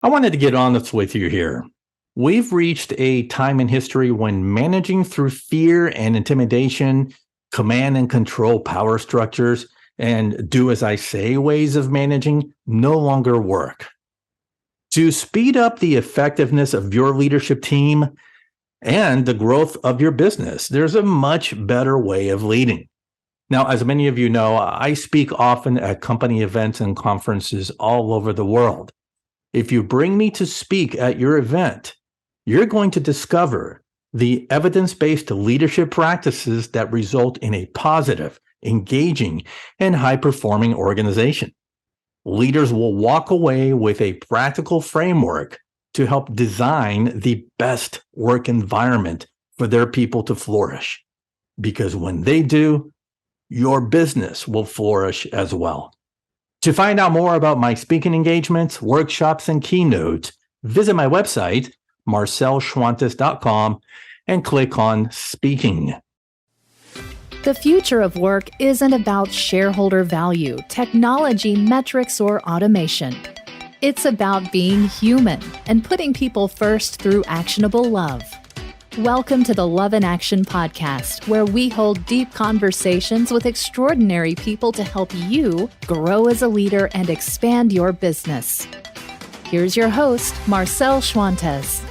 I wanted to get honest with you here. We've reached a time in history when managing through fear and intimidation, command and control power structures, and do as I say ways of managing no longer work. To speed up the effectiveness of your leadership team and the growth of your business, there's a much better way of leading. Now, as many of you know, I speak often at company events and conferences all over the world. If you bring me to speak at your event, you're going to discover the evidence-based leadership practices that result in a positive, engaging, and high-performing organization. Leaders will walk away with a practical framework to help design the best work environment for their people to flourish. Because when they do, your business will flourish as well. To find out more about my speaking engagements, workshops, and keynotes, visit my website, marcelschwantes.com, and click on Speaking. The future of work isn't about shareholder value, technology, metrics, or automation. It's about being human and putting people first through actionable love. Welcome to the Love in Action podcast, where we hold deep conversations with extraordinary people to help you grow as a leader and expand your business. Here's your host, Marcel Schwantes.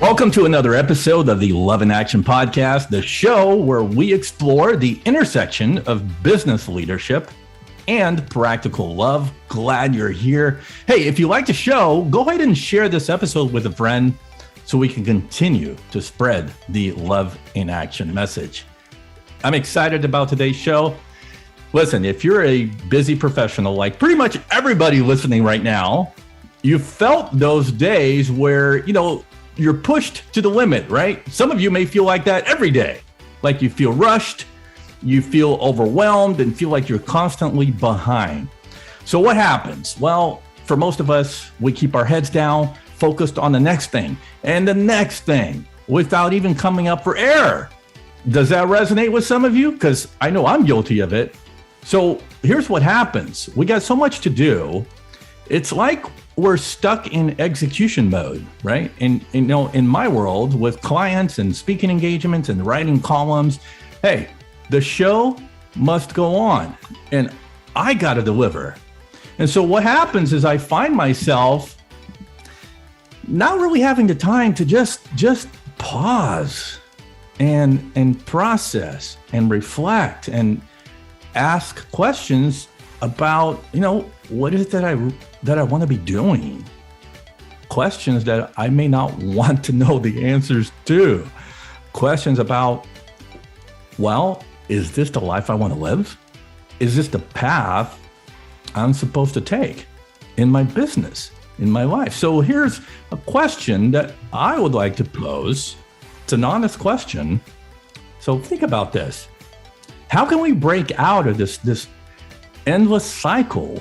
Welcome to another episode of the Love in Action podcast, the show where we explore the intersection of business leadership and practical love. Glad you're here. Hey, if you like the show, go ahead and share this episode with a friend so we can continue to spread the Love in Action message. I'm excited about today's show. Listen, if you're a busy professional, like pretty much everybody listening right now, you felt those days where, you're pushed to the limit, right? Some of you may feel like that every day, like you feel rushed, you feel overwhelmed, and feel like you're constantly behind. So what happens? Well, for most of us, we keep our heads down, focused on the next thing and the next thing without even coming up for air. Does that resonate with some of you? Because I know I'm guilty of it. So here's what happens. We got so much to do. It's like we're stuck in execution mode, right? And in my world with clients and speaking engagements and writing columns, hey, the show must go on and I got to deliver. And so what happens is I find myself not really having the time to just pause and process and reflect and ask questions about, what is it that I want to be doing? Questions that I may not want to know the answers to. Questions about, is this the life I want to live? Is this the path I'm supposed to take in my business, in my life? So here's a question that I would like to pose. It's an honest question. So think about this. How can we break out of this endless cycle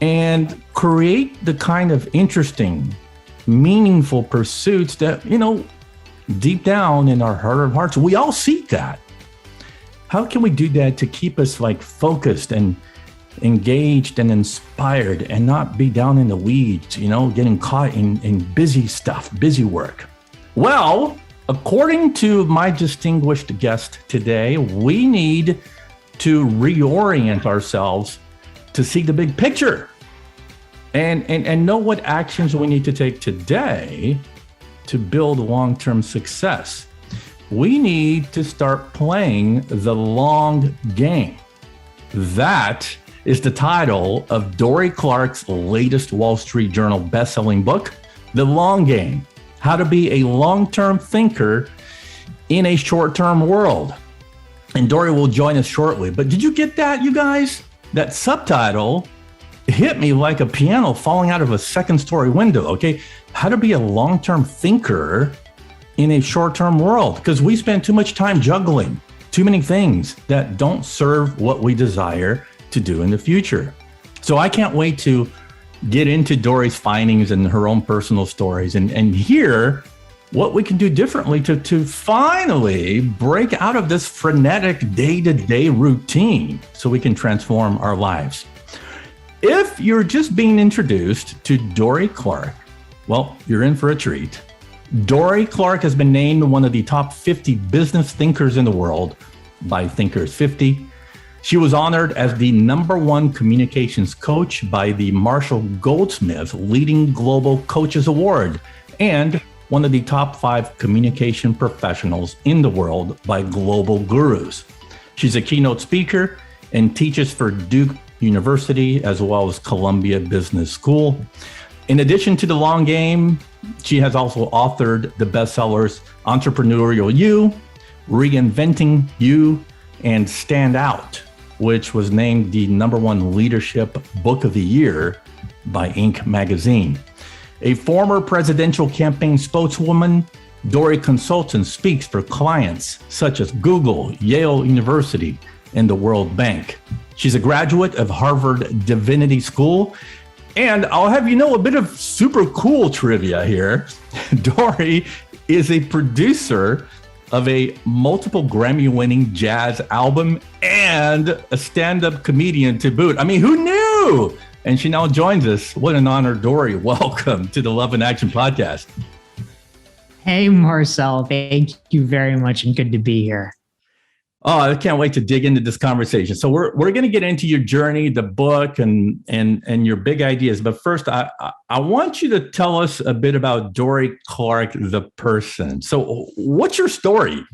and create the kind of interesting, meaningful pursuits that, deep down in our heart of hearts, we all seek that? How can we do that to keep us focused and engaged and inspired and not be down in the weeds, getting caught in busy stuff, busy work? Well, according to my distinguished guest today, we need to reorient ourselves to see the big picture and know what actions we need to take today to build long-term success. We need to start playing the long game. That is the title of Dorie Clark's latest Wall Street Journal best-selling book, The Long Game: How to Be a Long-Term Thinker in a Short-Term World. And Dorie will join us shortly. But did you get that, you guys? That subtitle hit me like a piano falling out of a second-story window, okay? How to be a long-term thinker in a short-term world. Because we spend too much time juggling too many things that don't serve what we desire to do in the future. So I can't wait to get into Dorie's findings and her own personal stories and hear what we can do differently to finally break out of this frenetic day-to-day routine so we can transform our lives. If you're just being introduced to Dorie Clark, Well, you're in for a treat. Dorie Clark has been named one of the top 50 business thinkers in the world by Thinkers 50. She was honored as the #1 communications coach by the Marshall Goldsmith Leading Global Coaches Award and one of the top 5 communication professionals in the world by Global Gurus. She's a keynote speaker and teaches for Duke University as well as Columbia Business School. In addition to The Long Game, she has also authored the bestsellers Entrepreneurial You, Reinventing You, and Stand Out, which was named the #1 leadership book of the year by Inc. magazine. A former presidential campaign spokeswoman, Dorie consults and speaks for clients such as Google, Yale University, and the World Bank. She's a graduate of Harvard Divinity School. And I'll have you know a bit of super cool trivia here. Dorie is a producer of a multiple Grammy-winning jazz album and a stand-up comedian to boot. I mean, who knew? And she now joins us. What an honor, Dorie. Welcome to the Love in Action podcast. Hey, Marcel. Thank you very much and good to be here. Oh, I can't wait to dig into this conversation. So we're going to get into your journey, the book, and your big ideas. But first, I want you to tell us a bit about Dorie Clark, the person. So what's your story?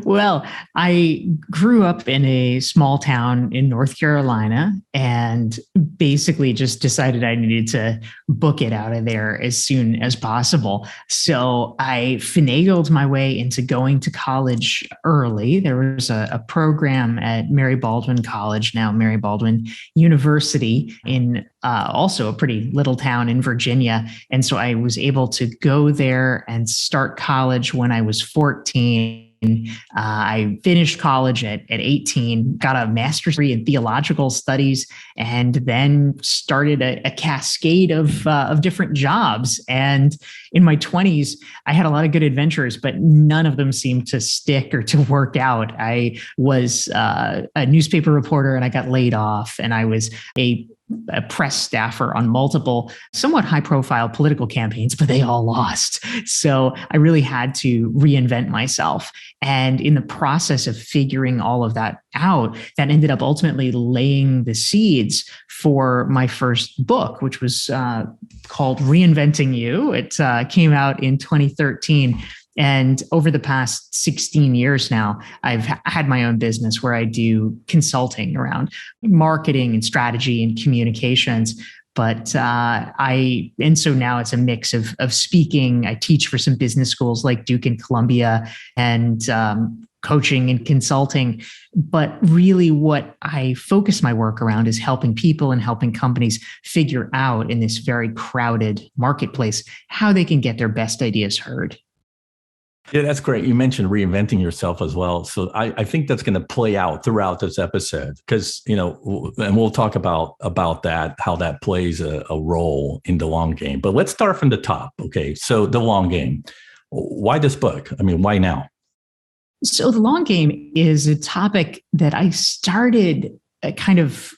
Well, I grew up in a small town in North Carolina and basically just decided I needed to book it out of there as soon as possible. So I finagled my way into going to college early. There was a program at Mary Baldwin College, now Mary Baldwin University, in also a pretty little town in Virginia. And so I was able to go there and start college when I was 14. I finished college at 18, got a master's degree in theological studies, and then started a cascade of different jobs. And in my 20s, I had a lot of good adventures, but none of them seemed to stick or to work out. I was a newspaper reporter and I got laid off, and I was a press staffer on multiple somewhat high profile political campaigns, but they all lost. So I really had to reinvent myself. And in the process of figuring all of that out, that ended up ultimately laying the seeds for my first book, which was called Reinventing You. It came out in 2013. And over the past 16 years now, I've had my own business where I do consulting around marketing and strategy and communications. But and so now it's a mix of speaking. I teach for some business schools like Duke and Columbia, and coaching and consulting. But really what I focus my work around is helping people and helping companies figure out in this very crowded marketplace how they can get their best ideas heard. Yeah, that's great. You mentioned reinventing yourself as well. So I think that's going to play out throughout this episode because, and we'll talk about that, how that plays a role in the long game. But let's start from the top. Okay. So the long game. Why this book? I mean, why now? So the long game is a topic that I started kind of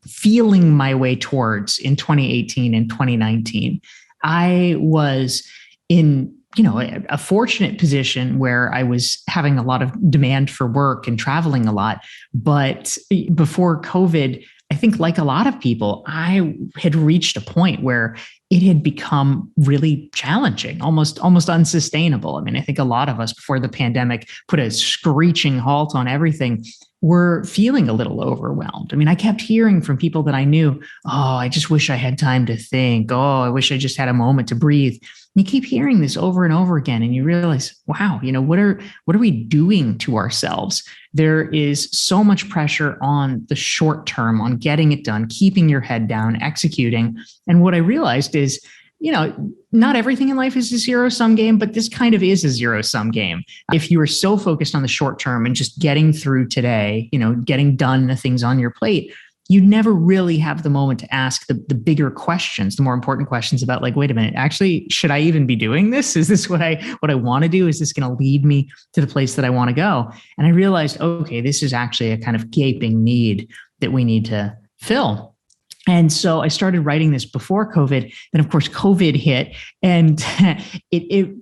feeling my way towards in 2018 and 2019. I was in a fortunate position where I was having a lot of demand for work and traveling a lot. But before COVID, I think like a lot of people, I had reached a point where it had become really challenging, almost unsustainable. I mean, I think a lot of us before the pandemic put a screeching halt on everything. We're feeling a little overwhelmed. I mean, I kept hearing from people that I knew, oh, I just wish I had time to think. Oh, I wish I just had a moment to breathe. And you keep hearing this over and over again, and you realize, wow, what are we doing to ourselves? There is so much pressure on the short term, on getting it done, keeping your head down, executing. And what I realized is, not everything in life is a zero-sum game, but this kind of is a zero-sum game. If you are so focused on the short term and just getting through today, getting done the things on your plate, you never really have the moment to ask the bigger questions, the more important questions about like, wait a minute, actually, should I even be doing this? Is this what I want to do? Is this going to lead me to the place that I want to go? And I realized, okay, this is actually a kind of gaping need that we need to fill. And so I started writing this before COVID. Then, of course, COVID hit, and it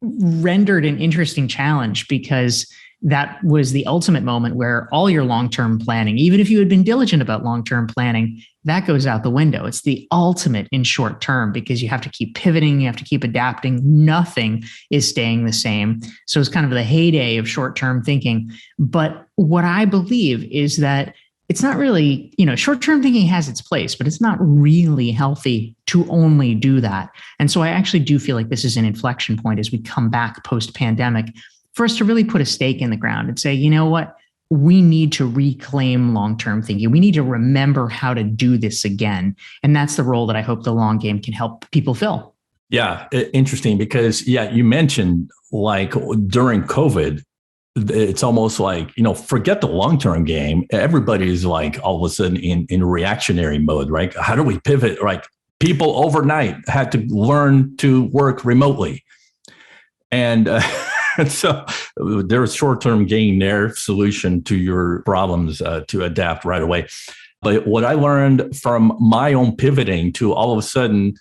rendered an interesting challenge, because that was the ultimate moment where all your long-term planning, even if you had been diligent about long-term planning, that goes out the window. It's the ultimate in short term, because you have to keep pivoting, you have to keep adapting. Nothing is staying the same. So it's kind of the heyday of short-term thinking. But what I believe is that it's not really, short-term thinking has its place, but it's not really healthy to only do that. And so I actually do feel like this is an inflection point as we come back post-pandemic, for us to really put a stake in the ground and say, you know what? We need to reclaim long-term thinking. We need to remember how to do this again. And that's the role that I hope the long game can help people fill. Yeah, interesting, because you mentioned like during COVID, it's almost like, forget the long-term game. Everybody's like all of a sudden in reactionary mode, right? How do we pivot? Like people overnight had to learn to work remotely. And so there's short-term gain there, solution to your problems to adapt right away. But what I learned from my own pivoting to all of a sudden,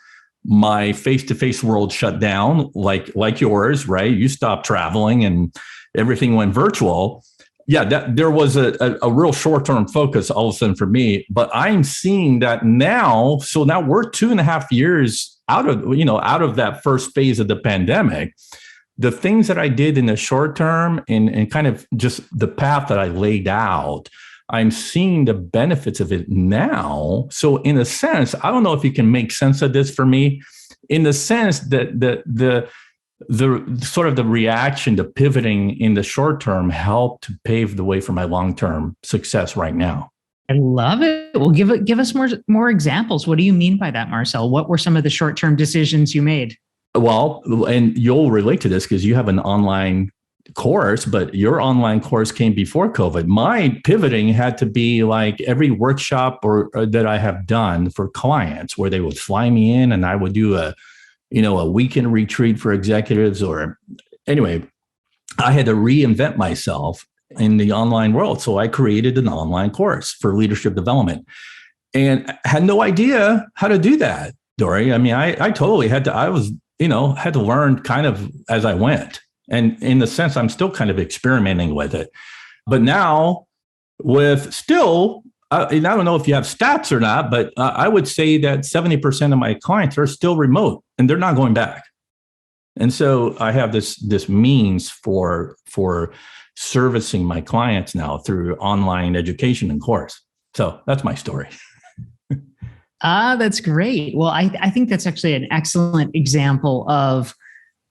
my face-to-face world shut down, like yours, right? You stopped traveling and everything went virtual. Yeah, there was a real short-term focus all of a sudden for me. But I'm seeing that now. So now we're 2.5 years out of that first phase of the pandemic. The things that I did in the short term and kind of just the path that I laid out, I'm seeing the benefits of it now. So in a sense, I don't know if you can make sense of this for me, in the sense that the sort of the reaction, the pivoting in the short term helped to pave the way for my long-term success right now. I love it. Well, give us more examples. What do you mean by that, Marcel? What were some of the short-term decisions you made? Well, and you'll relate to this because you have an online course, but your online course came before COVID. My pivoting had to be like every workshop or that I have done for clients where they would fly me in and I would do a weekend retreat for executives, or anyway, I had to reinvent myself in the online world. So I created an online course for leadership development and had no idea how to do that, Dorie. I mean, I totally had to, had to learn kind of as I went. And in the sense, I'm still kind of experimenting with it. But now with still, and I don't know if you have stats or not, but I would say that 70% of my clients are still remote and they're not going back. And so I have this means for servicing my clients now through online education and course. So that's my story. That's great. Well, I think that's actually an excellent example of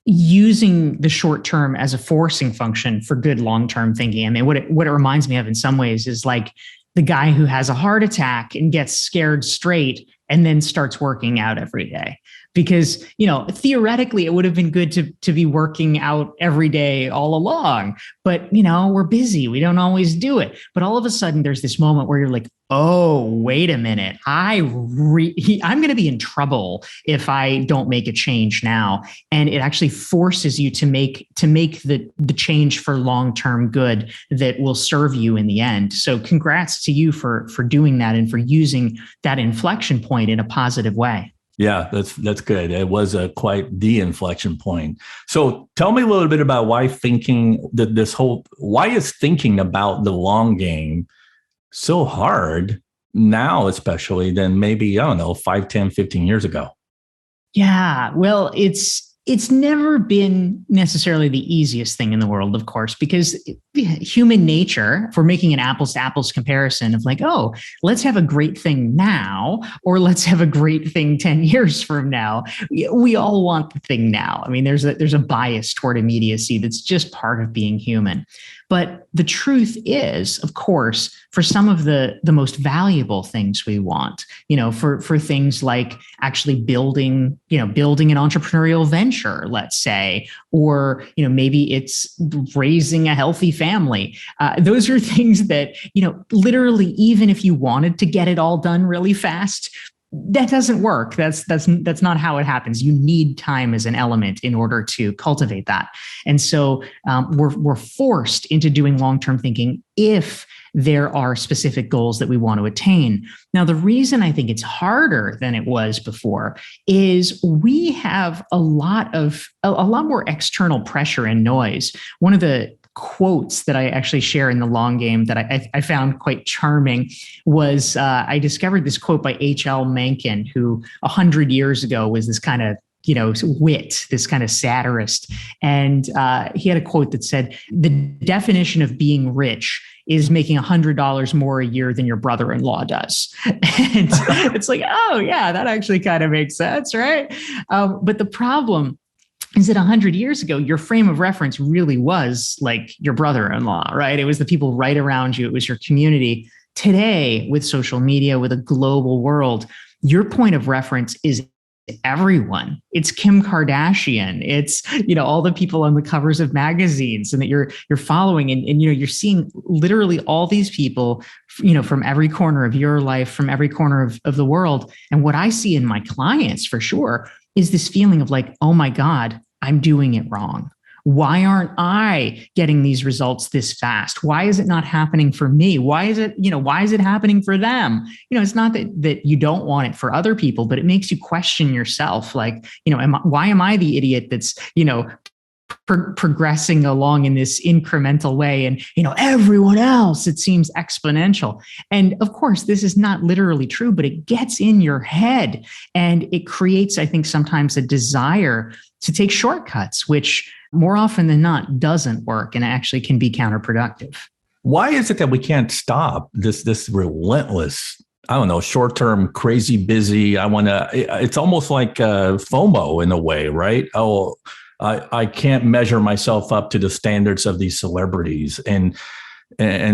using the short term as a forcing function for good long-term thinking. I mean, what it reminds me of in some ways is like the guy who has a heart attack and gets scared straight and then starts working out every day. Because, theoretically, it would have been good to be working out every day all along. But, we're busy. We don't always do it. But all of a sudden, there's this moment where you're like, oh, wait a minute. I'm going to be in trouble if I don't make a change now. And it actually forces you to make the change for long-term good that will serve you in the end. So congrats to you for doing that and for using that inflection point in a positive way. Yeah, that's good. It was quite the inflection point. So tell me a little bit about why is thinking about the long game so hard now, especially than maybe, 5, 10, 15 years ago? Yeah, well, it's never been necessarily the easiest thing in the world, of course, because human nature, if we're making an apples to apples comparison of like, oh, let's have a great thing now, or let's have a great thing 10 years from now. We all want the thing now. I mean, there's a bias toward immediacy that's just part of being human. But the truth is, of course, for some of the most valuable things we want, for things like actually building an entrepreneurial venture, let's say, or, maybe it's raising a healthy family. Those are things that, literally, even if you wanted to get it all done really fast, that doesn't work. That's not how it happens. You need time as an element in order to cultivate that. And so we're forced into doing long-term thinking if there are specific goals that we want to attain. Now, the reason I think it's harder than it was before is we have a lot more external pressure and noise. One of the quotes that I actually share in the long game that I found quite charming was I discovered this quote by H.L. Mencken, who 100 years ago was this kind of wit, this kind of satirist. And he had a quote that said, the definition of being rich is making $100 more a year than your brother-in-law does. And it's like, oh yeah, that actually kind of makes sense, right? But the problem is that 100 years ago, your frame of reference really was like your brother-in-law, right? It was the people right around you. It was your community. Today, with social media, with a global world, your point of reference is everyone. It's Kim Kardashian. It's, all the people on the covers of magazines and that you're following and you're seeing literally all these people, from every corner of your life, from every corner of the world. And what I see in my clients for sure is this feeling of like, oh my God, I'm doing it wrong. Why aren't I getting these results this fast? Why is it not happening for me? Why is it happening for them? It's not that you don't want it for other people, but it makes you question yourself. Like, why am I the idiot that's, progressing along in this incremental way? And, everyone else, it seems exponential. And of course, this is not literally true, but it gets in your head and it creates, I think, sometimes a desire to take shortcuts, which more often than not doesn't work and actually can be counterproductive. Why is it that we can't stop this relentless, short-term, crazy busy? It's almost like FOMO in a way, right? Oh, I can't measure myself up to the standards of these celebrities. And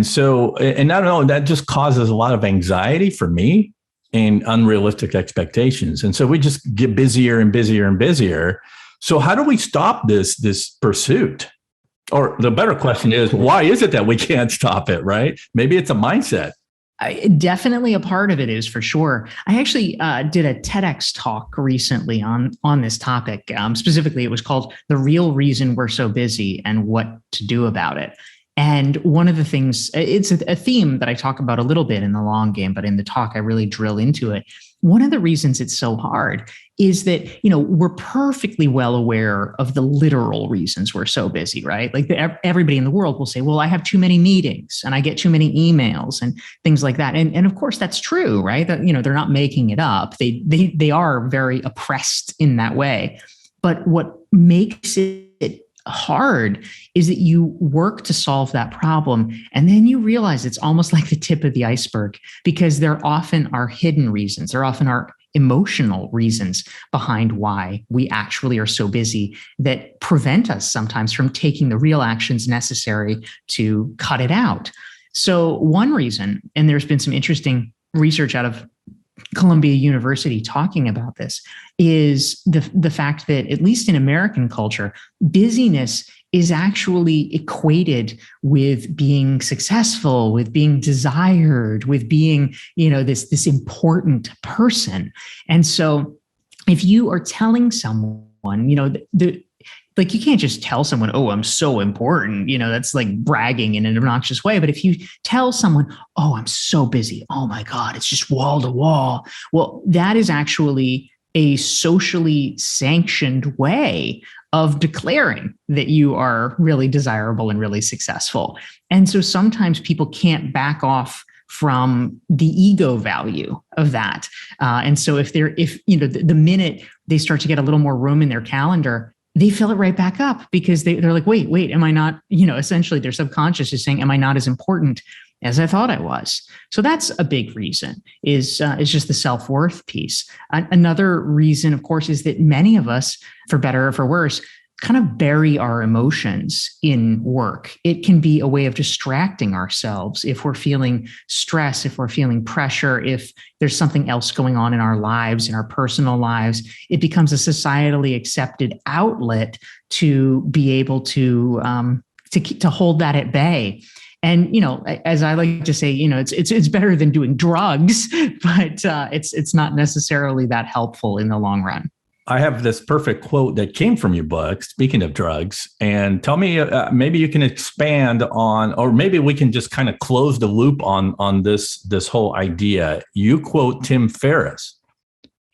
so I don't know, that just causes a lot of anxiety for me and unrealistic expectations. And so we just get busier and busier and busier. So how do we stop this pursuit? Or the better question is, why is it that we can't stop it, right? Maybe it's a mindset. Definitely a part of it is for sure. I actually did a TEDx talk recently on this topic. Specifically, it was called The Real Reason We're So Busy and What to Do About It. And one of the things, it's a theme that I talk about a little bit in the long game, but in the talk, I really drill into it. One of the reasons it's so hard is that, we're perfectly well aware of the literal reasons we're so busy, right? Like everybody in the world will say, well, I have too many meetings and I get too many emails and things like that. And of course that's true, right? That, they're not making it up. They are very oppressed in that way. But what makes it hard is that you work to solve that problem. And then you realize it's almost like the tip of the iceberg because there often are hidden reasons. There often are emotional reasons behind why we actually are so busy that prevent us sometimes from taking the real actions necessary to cut it out. So one reason, and there's been some interesting research out of Columbia University talking about this, is the fact that, at least in American culture, busyness is actually equated with being successful, with being desired, with being, this important person. And so if you are telling someone, like you can't just tell someone, oh, I'm so important. That's like bragging in an obnoxious way. But if you tell someone, oh, I'm so busy, oh my God, it's just wall to wall. Well, that is actually a socially sanctioned way of declaring that you are really desirable and really successful. And so sometimes people can't back off from the ego value of that. And so if the minute they start to get a little more room in their calendar, they fill it right back up because they're like, wait, am I not, essentially their subconscious is saying, am I not as important as I thought I was? So that's a big reason is just the self-worth piece. Another reason, of course, is that many of us, for better or for worse, kind of bury our emotions in work. It can be a way of distracting ourselves if we're feeling stress, if we're feeling pressure, if there's something else going on in our lives, in our personal lives. It becomes a societally accepted outlet to be able to hold that at bay. And, as I like to say, it's better than doing drugs, but it's not necessarily that helpful in the long run. I have this perfect quote that came from your book, speaking of drugs, and tell me, maybe you can expand on, or maybe we can just kind of close the loop on this whole idea. You quote Tim Ferriss,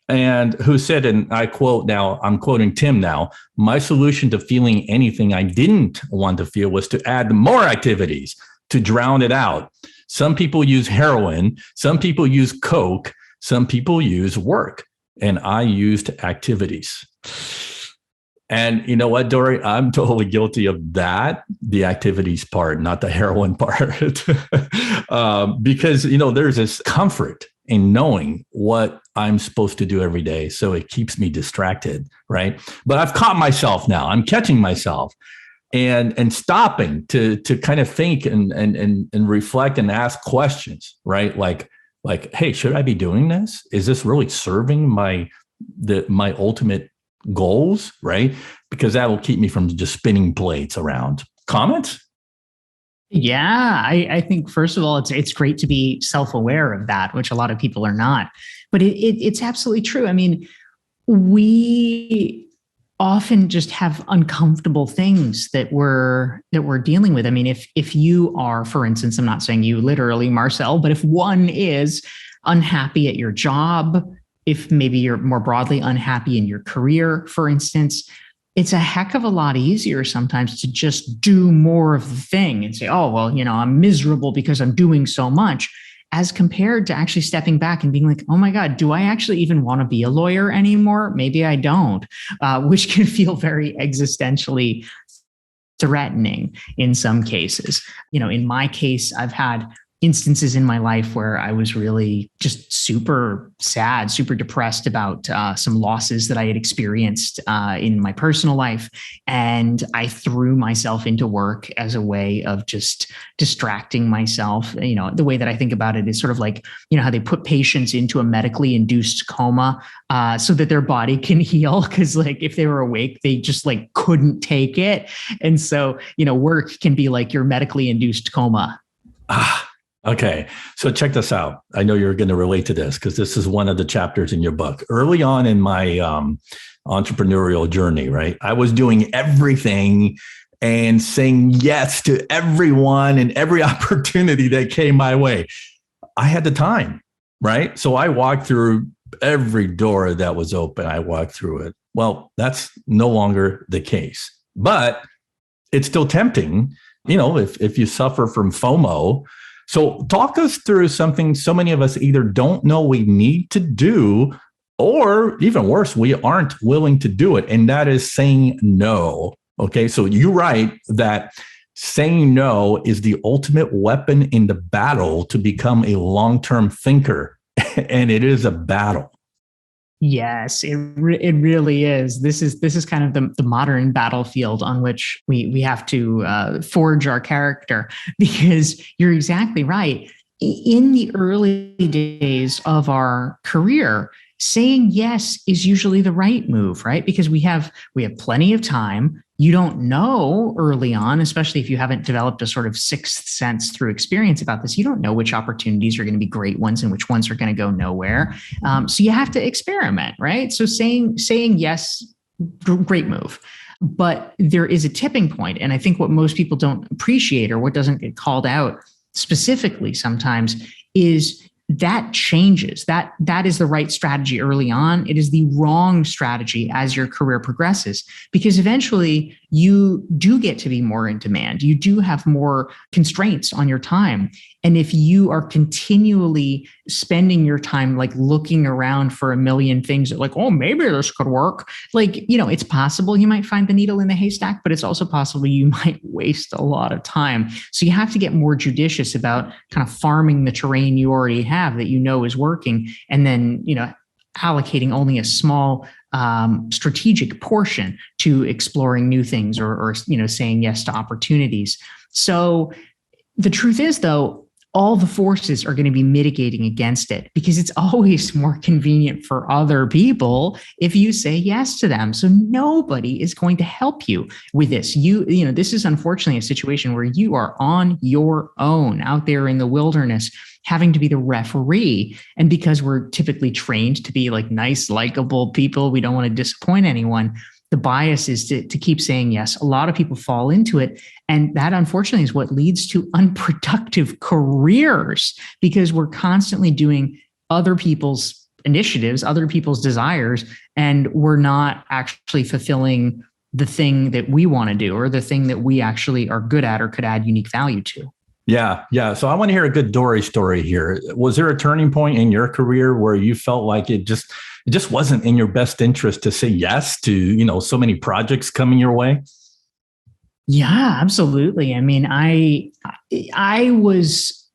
and who said, and I quote now, I'm quoting Tim now, my solution to feeling anything I didn't want to feel was to add more activities to drown it out. Some people use heroin, some people use coke, some people use work. And I used activities. And you know what, Dorie? I'm totally guilty of that, the activities part, not the heroin part. Because, there's this comfort in knowing what I'm supposed to do every day. So it keeps me distracted, right? But I've caught myself now. I'm catching myself and stopping to kind of think and reflect and ask questions, right? Like, hey, should I be doing this? Is this really serving my ultimate goals, right? Because that will keep me from just spinning plates around. Comments? Yeah, I think first of all, it's great to be self-aware of that, which a lot of people are not. But it's absolutely true. I mean, we often just have uncomfortable things that we're dealing with. I mean, if you are, for instance, I'm not saying you literally, Marcel, but if one is unhappy at your job, if maybe you're more broadly unhappy in your career, for instance, it's a heck of a lot easier sometimes to just do more of the thing and say, oh, well, I'm miserable because I'm doing so much, as compared to actually stepping back and being like, oh my God, do I actually even want to be a lawyer anymore? Maybe I don't, which can feel very existentially threatening in some cases. In my case, I've had instances in my life where I was really just super sad, super depressed about some losses that I had experienced in my personal life. And I threw myself into work as a way of just distracting myself. The way that I think about it is sort of like, how they put patients into a medically induced coma so that their body can heal. Because if they were awake, they just couldn't take it. And so, work can be like your medically induced coma. Okay, so check this out. I know you're going to relate to this because this is one of the chapters in your book. Early on in my entrepreneurial journey, right, I was doing everything and saying yes to everyone and every opportunity that came my way. I had the time, right? So I walked through every door that was open. I walked through it. Well, that's no longer the case, but it's still tempting, if you suffer from FOMO. So talk us through something so many of us either don't know we need to do, or even worse, we aren't willing to do it. And that is saying no. Okay. So you write that saying no is the ultimate weapon in the battle to become a long-term thinker. And it is a battle. Yes, it really is. This is kind of the modern battlefield on which we have to forge our character, because you're exactly right. In the early days of our career, saying yes is usually the right move, right? Because we have plenty of time. You don't know early on, especially if you haven't developed a sort of sixth sense through experience about this. You don't know which opportunities are going to be great ones and which ones are going to go nowhere. So you have to experiment, right? So saying yes, great move. But there is a tipping point. And I think what most people don't appreciate, or what doesn't get called out specifically sometimes, is that changes. That is the right strategy early on. It is the wrong strategy as your career progresses, because eventually you do get to be more in demand. You do have more constraints on your time. And if you are continually spending your time looking around for a million things that oh, maybe this could work, it's possible you might find the needle in the haystack, but it's also possible you might waste a lot of time. So you have to get more judicious about kind of farming the terrain you already have that is working, and then allocating only a small strategic portion to exploring new things or saying yes to opportunities. So the truth is, though, all the forces are going to be mitigating against it, because it's always more convenient for other people if you say yes to them. So nobody is going to help you with this. You know, this is unfortunately a situation where you are on your own out there in the wilderness, having to be the referee. And because we're typically trained to be like nice, likable people, we don't want to disappoint anyone. The bias is to keep saying yes. A lot of people fall into it. And that, unfortunately, is what leads to unproductive careers, because we're constantly doing other people's initiatives, other people's desires, and we're not actually fulfilling the thing that we want to do, or the thing that we actually are good at or could add unique value to. Yeah. Yeah. So I want to hear a good Dorie story here. Was there a turning point in your career where you felt like it just wasn't in your best interest to say yes to, you know, so many projects coming your way? Yeah, absolutely. I mean, I was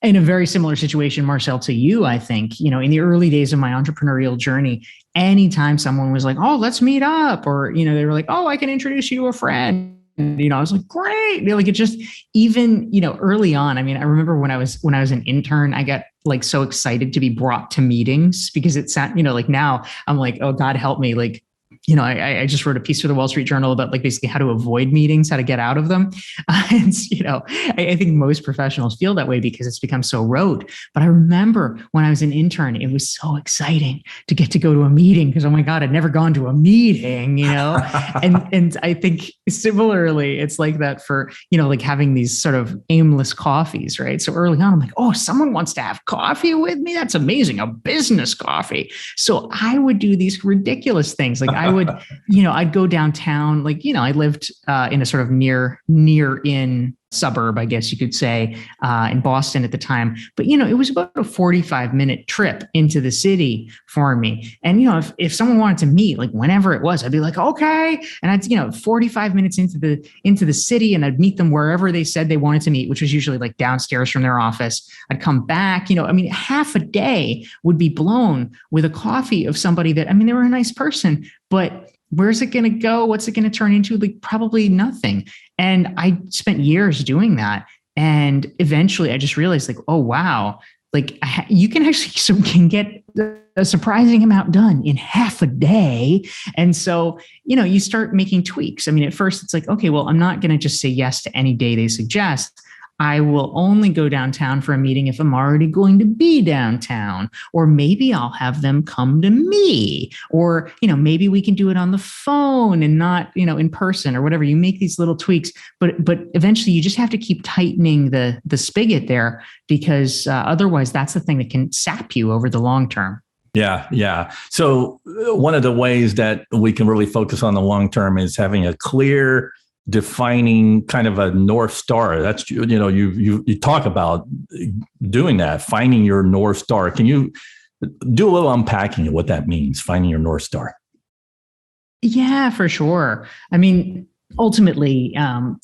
in a very similar situation, Marcel, to you. I think, you know, in the early days of my entrepreneurial journey, anytime someone was like, "Oh, let's meet up," or, you know, they were like, "Oh, I can introduce you to a friend." You know, I was like, great. You know, like, it just, even, you know, early on, I mean, I remember when I was an intern, I got like so excited to be brought to meetings, because it's, you know, like now I'm like, oh, God help me. Like, you know, I just wrote a piece for the Wall Street Journal about like basically how to avoid meetings, how to get out of them. And, you know, I think most professionals feel that way because it's become so rote. But I remember when I was an intern, it was so exciting to get to go to a meeting, because, oh my God, I'd never gone to a meeting, you know. and I think similarly, it's like that for, you know, like having these sort of aimless coffees, right? So early on, I'm like, oh, someone wants to have coffee with me. That's amazing. A business coffee. So I would do these ridiculous things. Like I would, you know, I'd go downtown, like, you know, I lived in a sort of near in suburb, I guess you could say, in Boston at the time. But, you know, it was about a 45-minute trip into the city for me. And, you know, if someone wanted to meet, like whenever it was, I'd be like, okay. And I'd, you know, 45 minutes into the city, and I'd meet them wherever they said they wanted to meet, which was usually like downstairs from their office. I'd come back, you know, I mean, half a day would be blown with a coffee of somebody that, I mean, they were a nice person, but where's it going to go? What's it going to turn into? Like probably nothing. And I spent years doing that. And eventually I just realized, like, oh, wow, like you can actually can get a surprising amount done in half a day. And so, you know, you start making tweaks. I mean, at first it's like, okay, well, I'm not going to just say yes to any day they suggest. I will only go downtown for a meeting if I'm already going to be downtown, or maybe I'll have them come to me, or, you know, maybe we can do it on the phone and not, you know, in person or whatever. You make these little tweaks, but eventually you just have to keep tightening the spigot there, because otherwise that's the thing that can sap you over the long term. Yeah. Yeah. So one of the ways that we can really focus on the long term is having a clear, defining kind of a North Star. That's, you know, you talk about doing that, finding your North Star. Can you do a little unpacking of what that means, finding your North Star? Yeah, for sure. I mean, ultimately,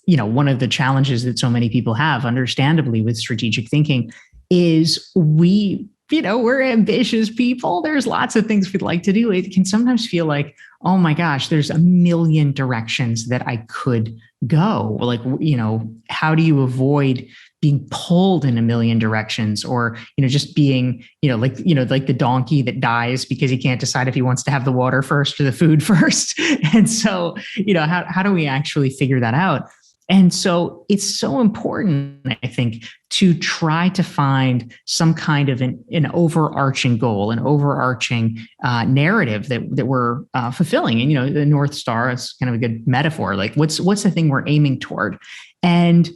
you know, one of the challenges that so many people have, understandably, with strategic thinking is we're ambitious people. There's lots of things we'd like to do. It can sometimes feel like, oh my gosh, there's a million directions that I could go. Like, you know, how do you avoid being pulled in a million directions, or, you know, just being, like the donkey that dies because he can't decide if he wants to have the water first or the food first. And so, you know, how do we actually figure that out? And so it's so important, I think, to try to find some kind of an overarching goal, an overarching narrative that we're fulfilling. And, you know, the North Star is kind of a good metaphor. Like, what's the thing we're aiming toward? And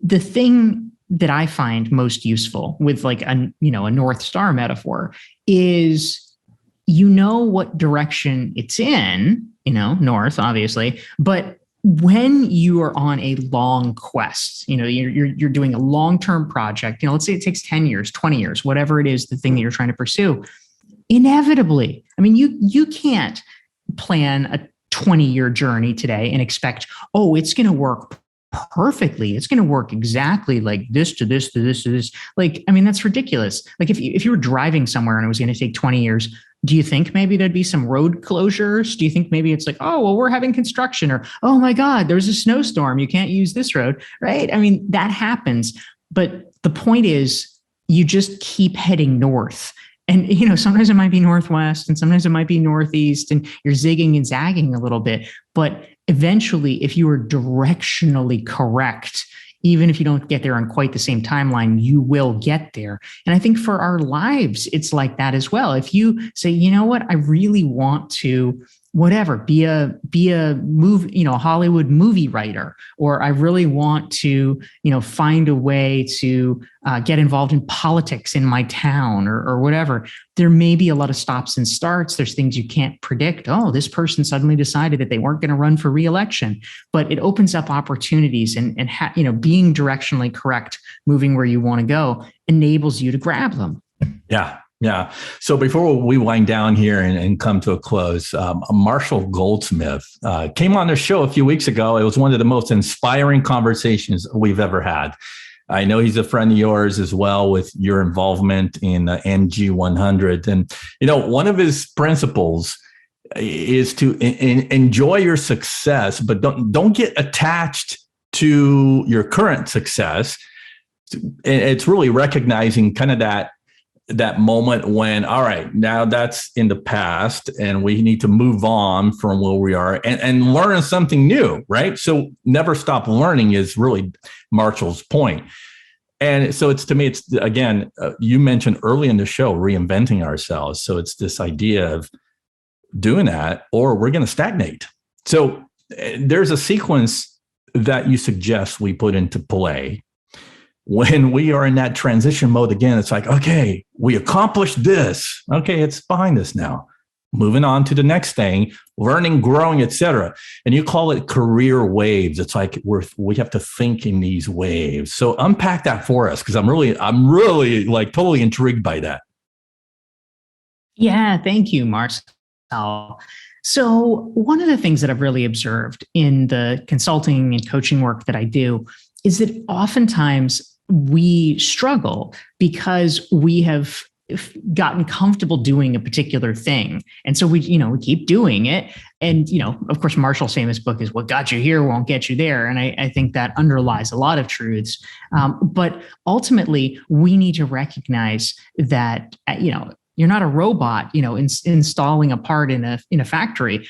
the thing that I find most useful with like a North Star metaphor is, you know, what direction it's in, you know, north, obviously, but when you are on a long quest, you know, you're doing a long-term project, you know, let's say it takes 10 years, 20 years, whatever it is, the thing that you're trying to pursue, inevitably, I mean, you can't plan a 20-year journey today and expect, oh, it's going to work perfectly. It's going to work exactly like this to this to this to this. Like, I mean, that's ridiculous. Like if you were driving somewhere and it was going to take 20 years, do you think maybe there'd be some road closures? Do you think maybe it's like, oh, well, we're having construction, or, oh my God, there's a snowstorm, you can't use this road, right? I mean, that happens. But the point is you just keep heading north. And, sometimes it might be northwest and sometimes it might be northeast and you're zigging and zagging a little bit. But eventually, if you are directionally correct, even if you don't get there on quite the same timeline, you will get there. And I think for our lives, it's like that as well. If you say, you know what, I really want to be a movie, Hollywood movie writer, or I really want to, find a way to get involved in politics in my town or whatever. There may be a lot of stops and starts. There's things you can't predict. Oh, this person suddenly decided that they weren't going to run for re-election, but it opens up opportunities and being directionally correct, moving where you want to go enables you to grab them. Yeah. Yeah. So before we wind down here and come to a close, Marshall Goldsmith came on the show a few weeks ago. It was one of the most inspiring conversations we've ever had. I know he's a friend of yours as well with your involvement in NG100. And, one of his principles is to enjoy your success, but don't get attached to your current success. It's really recognizing kind of that moment when, all right, now that's in the past and we need to move on from where we are and learn something new, right? So never stop learning is really Marshall's point. And so to me, it's again, you mentioned early in the show, reinventing ourselves. So it's this idea of doing that or we're going to stagnate. So there's a sequence that you suggest we put into play when we are in that transition mode again. It's like, okay, we accomplished this. Okay, it's behind us now. Moving on to the next thing, learning, growing, etc. And you call it career waves. It's like we have to think in these waves. So unpack that for us, because I'm really like totally intrigued by that. Yeah, thank you, Marcel. So one of the things that I've really observed in the consulting and coaching work that I do is that oftentimes we struggle because we have gotten comfortable doing a particular thing. And so we keep doing it. And, of course, Marshall's famous book is What Got You Here Won't Get You There. And I think that underlies a lot of truths. But ultimately, we need to recognize that, you're not a robot, installing a part in a factory.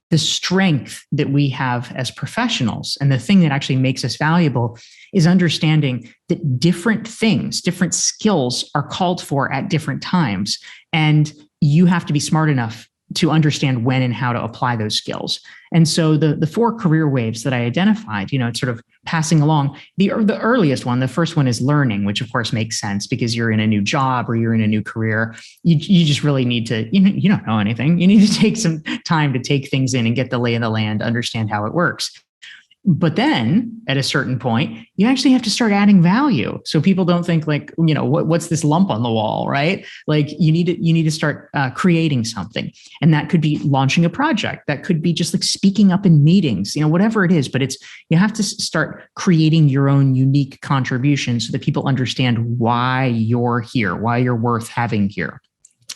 The strength that we have as professionals and the thing that actually makes us valuable is understanding that different things, different skills are called for at different times. And you have to be smart enough to understand when and how to apply those skills. And so the four career waves that I identified, it's sort of passing along. The earliest one, the first one is learning, which of course makes sense because you're in a new job or you're in a new career. You just really need to, you don't know anything. You need to take some time to take things in and get the lay of the land, understand how it works. But then at a certain point, you actually have to start adding value. So people don't think like, what's this lump on the wall, right? Like you need to start creating something. And that could be launching a project. That could be just like speaking up in meetings, whatever it is. But you have to start creating your own unique contribution so that people understand why you're here, why you're worth having here.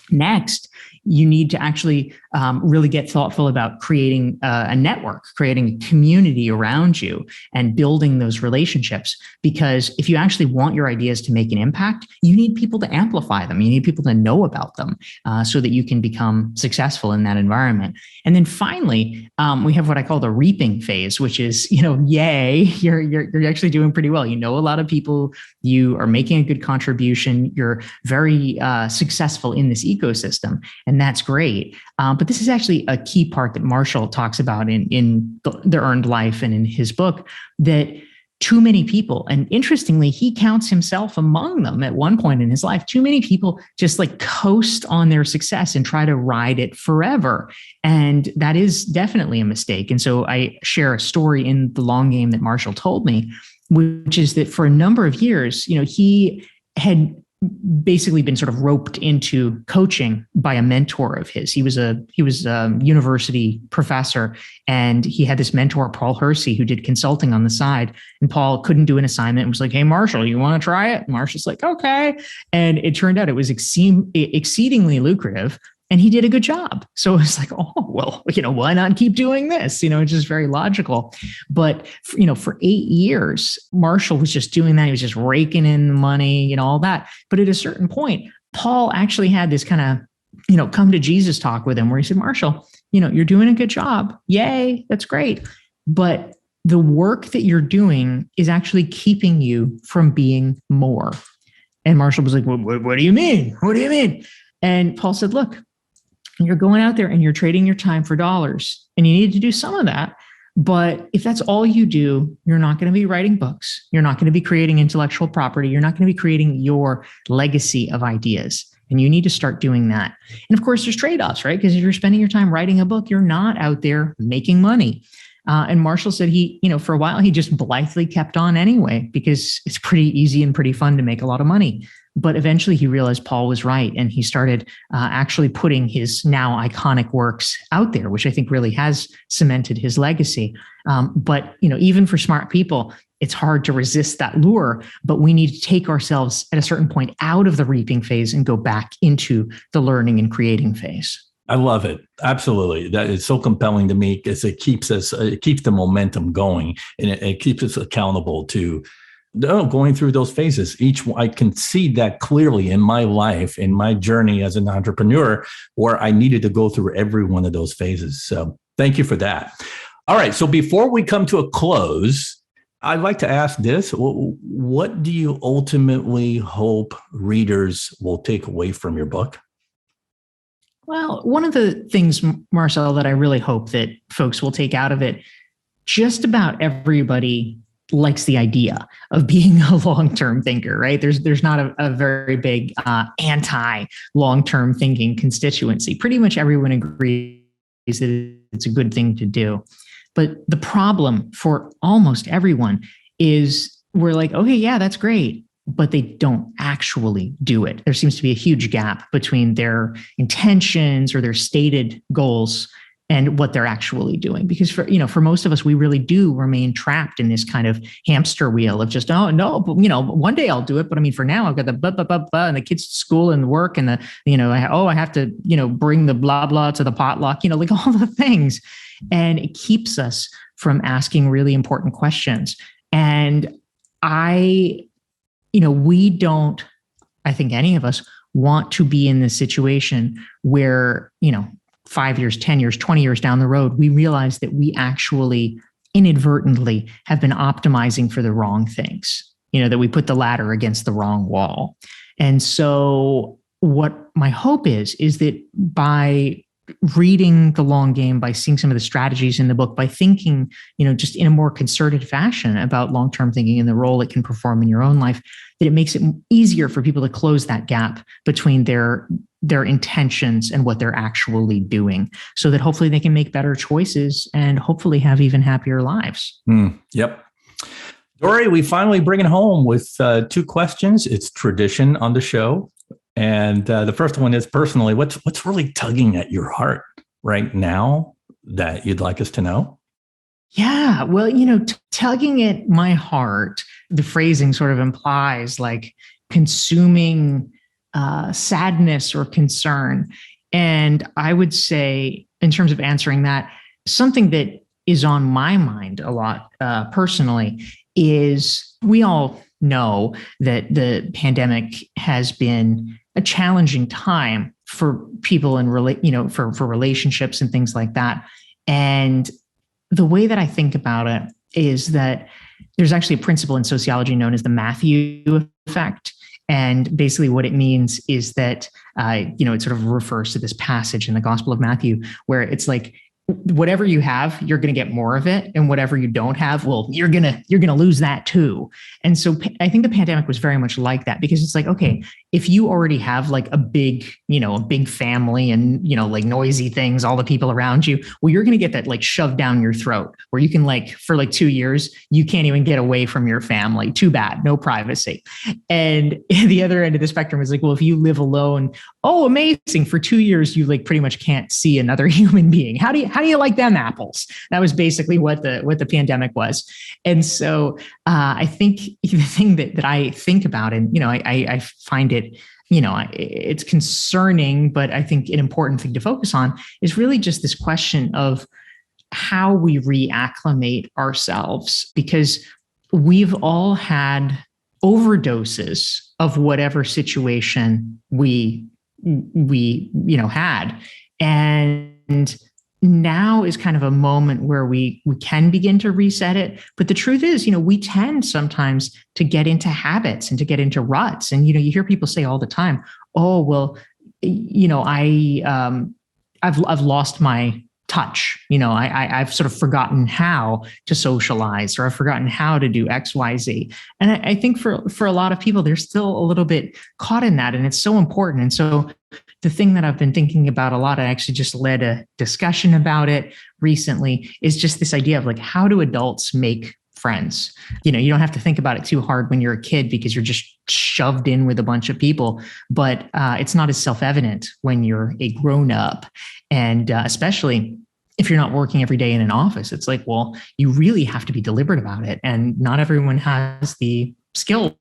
Next, you need to actually really get thoughtful about creating a network, creating a community around you and building those relationships. Because if you actually want your ideas to make an impact, you need people to amplify them. You need people to know about them so that you can become successful in that environment. And then finally, we have what I call the reaping phase, which is, yay, you're actually doing pretty well. You know a lot of people, you are making a good contribution, you're very successful in this ecosystem. And that's great. But this is actually a key part that Marshall talks about in the Earned Life and in his book, that too many people, and interestingly, he counts himself among them at one point in his life, too many people just like coast on their success and try to ride it forever. And that is definitely a mistake. And so I share a story in The Long Game that Marshall told me, which is that for a number of years, he had basically been sort of roped into coaching by a mentor of his. He was a university professor, and he had this mentor, Paul Hersey, who did consulting on the side. And Paul couldn't do an assignment and was like, "Hey, Marshall, you want to try it?" And Marshall's like, "Okay." And it turned out it was exceedingly lucrative. and he did a good job. So it's like, oh, well, why not keep doing this? It's just very logical. But, for 8 years, Marshall was just doing that. He was just raking in the money, all that. But at a certain point, Paul actually had this kind of, come to Jesus talk with him where he said, Marshall, you're doing a good job. Yay, that's great. But the work that you're doing is actually keeping you from being more. And Marshall was like, what do you mean? What do you mean? And Paul said, look, you're going out there and you're trading your time for dollars, and you need to do some of that. But if that's all you do, you're not going to be writing books. You're not going to be creating intellectual property. You're not going to be creating your legacy of ideas. And you need to start doing that. And of course, there's trade-offs, right? Because if you're spending your time writing a book, you're not out there making money. And Marshall said for a while, he just blithely kept on anyway, because it's pretty easy and pretty fun to make a lot of money. But eventually he realized Paul was right. And he started actually putting his now iconic works out there, which I think really has cemented his legacy. But even for smart people, it's hard to resist that lure, but we need to take ourselves at a certain point out of the reaping phase and go back into the learning and creating phase. I love it. Absolutely. That is so compelling to me because it keeps the momentum going, and it keeps us accountable to going through those phases. I can see that clearly in my life, in my journey as an entrepreneur, where I needed to go through every one of those phases. So thank you for that. All right. So before we come to a close, I'd like to ask this. What do you ultimately hope readers will take away from your book? Well, one of the things, Marcel, that I really hope that folks will take out of it, just about everybody likes the idea of being a long-term thinker, right? There's not a very big anti-long-term thinking constituency. Pretty much everyone agrees that it's a good thing to do. But the problem for almost everyone is we're like, okay, yeah, that's great, but they don't actually do it. There seems to be a huge gap between their intentions or their stated goals and what they're actually doing. Because for most of us, we really do remain trapped in this kind of hamster wheel of just, oh no, but one day I'll do it. But I mean, for now I've got the and the kids to school and work and I have to, bring the blah, blah to the potluck, like all the things. And it keeps us from asking really important questions. And we don't, I think any of us want to be in this situation where, 5 years, 10 years, 20 years down the road, we realize that we actually inadvertently have been optimizing for the wrong things, that we put the ladder against the wrong wall. And so what my hope is that by reading The Long Game, by seeing some of the strategies in the book, by thinking, just in a more concerted fashion about long-term thinking and the role it can perform in your own life, that it makes it easier for people to close that gap between their intentions and what they're actually doing, so that hopefully they can make better choices and hopefully have even happier lives. Yep. Dorie, we finally bring it home with 2 questions. It's tradition on the show. And the first one is, personally, what's really tugging at your heart right now that you'd like us to know? Yeah, well, tugging at my heart, the phrasing sort of implies like consuming sadness or concern. And I would say, in terms of answering that, something that is on my mind a lot personally is, we all know that the pandemic has been a challenging time for people and for relationships and things like that. And the way that I think about it is that there's actually a principle in sociology known as the Matthew effect. And basically what it means is that, it sort of refers to this passage in the Gospel of Matthew where it's like, whatever you have, you're going to get more of it. And whatever you don't have, well, you're going to lose that too. And so I think the pandemic was very much like that, because it's like, okay, if you already have like a big family and, like noisy things, all the people around you, well, you're going to get that like shoved down your throat where you can for 2 years, you can't even get away from your family. Too bad. No privacy. And the other end of the spectrum is like, well, if you live alone, oh, amazing. For 2 years, you like pretty much can't see another human being. How do you like them apples? That was basically what the pandemic was. And so I think the thing that I think about, and, I find it it's concerning, but I think an important thing to focus on is really just this question of how we reacclimate ourselves, because we've all had overdoses of whatever situation we had. And now is kind of a moment where we can begin to reset it. But the truth is, we tend sometimes to get into habits and to get into ruts. And, you hear people say all the time, oh, well, I've lost my touch. I've sort of forgotten how to socialize, or I've forgotten how to do X, Y, Z. And I think for a lot of people, they're still a little bit caught in that. And it's so important. And so the thing that I've been thinking about a lot, I actually just led a discussion about it recently, is just this idea of like, how do adults make friends? You don't have to think about it too hard when you're a kid because you're just shoved in with a bunch of people, but it's not as self-evident when you're a grown-up. And especially if you're not working every day in an office, it's like, well, you really have to be deliberate about it. And not everyone has the skills,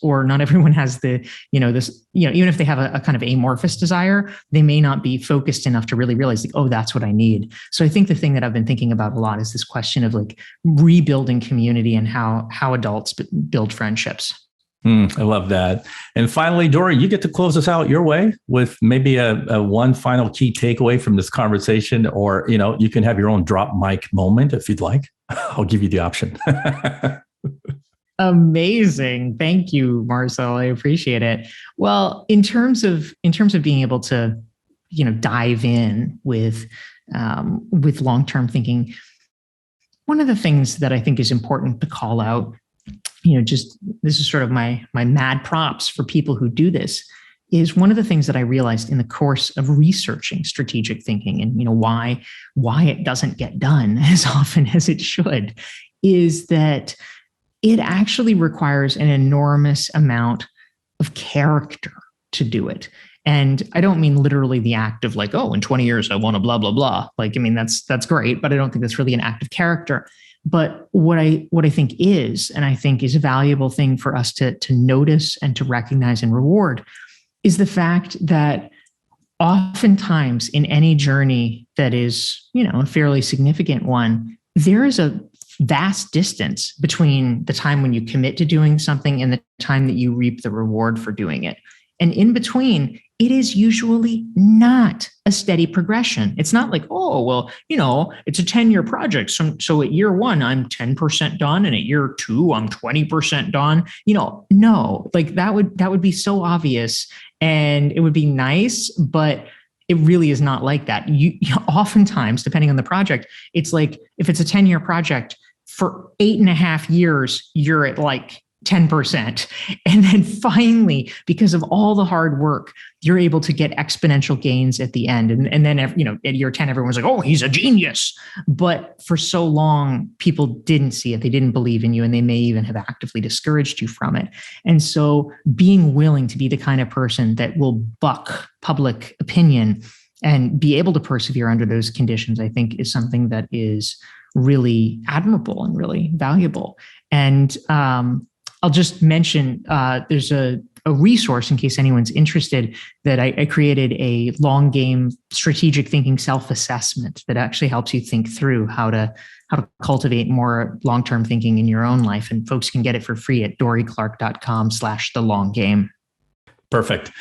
or not everyone has the, even if they have a kind of amorphous desire, they may not be focused enough to really realize, like, oh, that's what I need. So I think the thing that I've been thinking about a lot is this question of like rebuilding community and how adults build friendships. I love that. And finally, Dorie, you get to close us out your way with maybe a one final key takeaway from this conversation, or, you can have your own drop mic moment if you'd like. I'll give you the option. Amazing. Thank you, Marcel. I appreciate it. Well, in terms of being able to, dive in with long-term thinking, one of the things that I think is important to call out, this is sort of my mad props for people who do this, is one of the things that I realized in the course of researching strategic thinking and, why it doesn't get done as often as it should, is that it actually requires an enormous amount of character to do it. And I don't mean literally the act of like, oh, in 20 years, I want to blah, blah, blah. Like, that's great, but I don't think that's really an act of character. But what I think is, and I think is a valuable thing for us to notice and to recognize and reward, is the fact that oftentimes in any journey that is, a fairly significant one, there is a vast distance between the time when you commit to doing something and the time that you reap the reward for doing it. And in between, it is usually not a steady progression. It's not like, oh, well, it's a 10-year project. So at year 1, I'm 10% done. And at year 2, I'm 20% done. No, like that would be so obvious and it would be nice, but it really is not like that. You oftentimes, depending on the project, it's like, if it's a 10-year project, for 8.5 years, you're at like 10%. And then finally, because of all the hard work, you're able to get exponential gains at the end. And then, at year 10, everyone's like, oh, he's a genius. But for so long, people didn't see it. They didn't believe in you, and they may even have actively discouraged you from it. And so being willing to be the kind of person that will buck public opinion and be able to persevere under those conditions, I think is something that is really admirable and really valuable. And I'll just mention there's a resource in case anyone's interested that I created, a long game strategic thinking self-assessment that actually helps you think through how to cultivate more long-term thinking in your own life. And folks can get it for free at dorieclark.com/thelonggame. Perfect.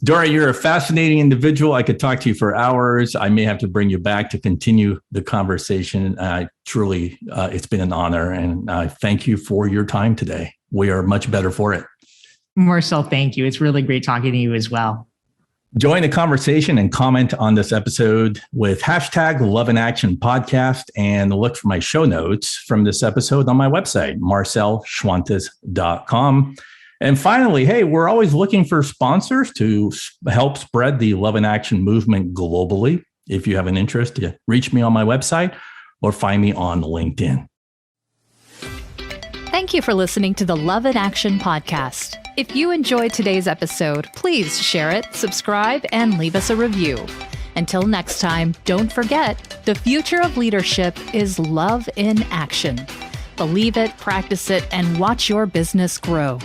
Dorie, you're a fascinating individual. I could talk to you for hours. I may have to bring you back to continue the conversation. Truly, it's been an honor. And I thank you for your time today. We are much better for it. Marcel, thank you. It's really great talking to you as well. Join the conversation and comment on this episode with #LoveInActionPodcast, and look for my show notes from this episode on my website, marcelschwantes.com. And finally, hey, we're always looking for sponsors to help spread the Love in Action movement globally. If you have an interest, reach me on my website or find me on LinkedIn. Thank you for listening to the Love in Action podcast. If you enjoyed today's episode, please share it, subscribe, and leave us a review. Until next time, don't forget, the future of leadership is love in action. Believe it, practice it, and watch your business grow.